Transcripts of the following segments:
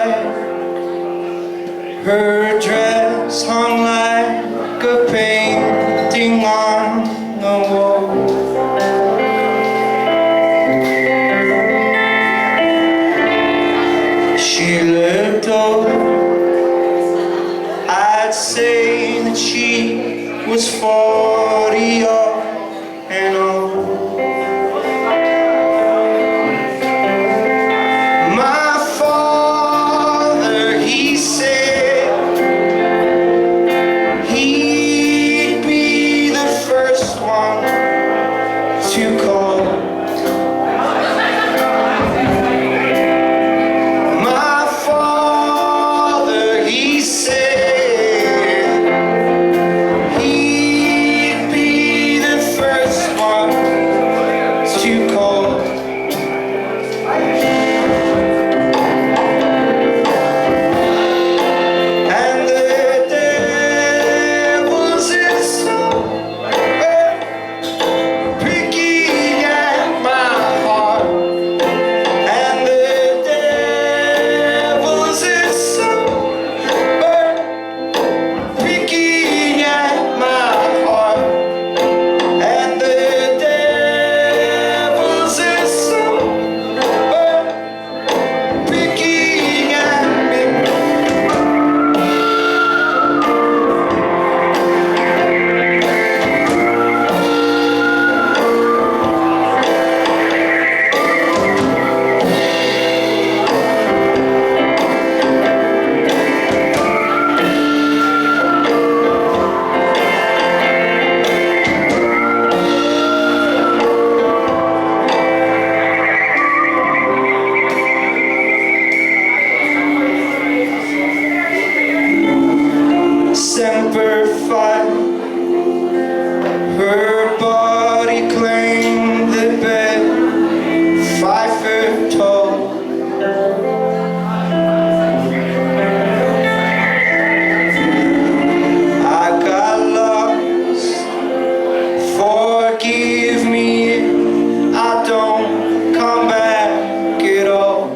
light. Her dress hung like a painting on the wall. She looked old. I'd say that she was 40 and old. My father, he said he'd be the first one to call. My father, he said he'd be the first one to call. And the devil's somewhere picking at my heart. And the devil's somewhere picking at my heart. And the devil's somewhere picking at me. Semper Fi, her body claimed the bed, 5 foot tall. I got lost, forgive me if I don't come back at all.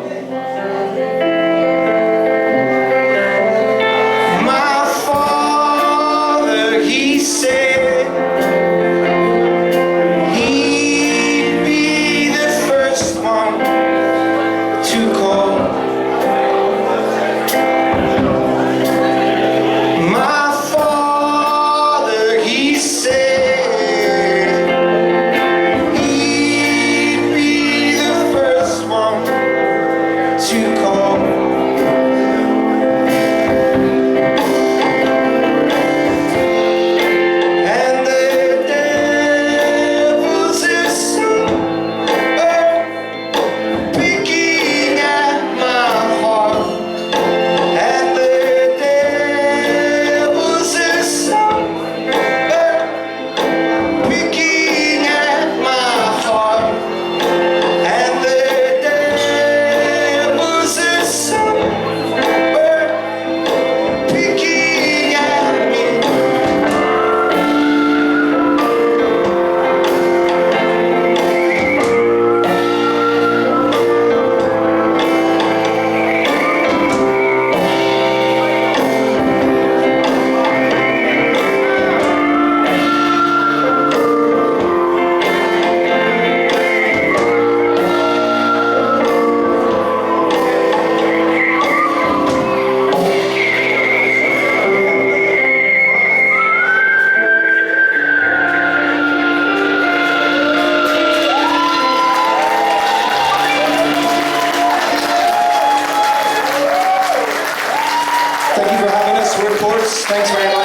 My father, he said he'd be the first one to call. My father, he said he'd be the first one to call. And the devil's somewhere picking at my heart. And the devil's somewhere picking at my heart. And the devil's somewhere picking at me. Thank you for having us. We're Quartz. Thanks very much.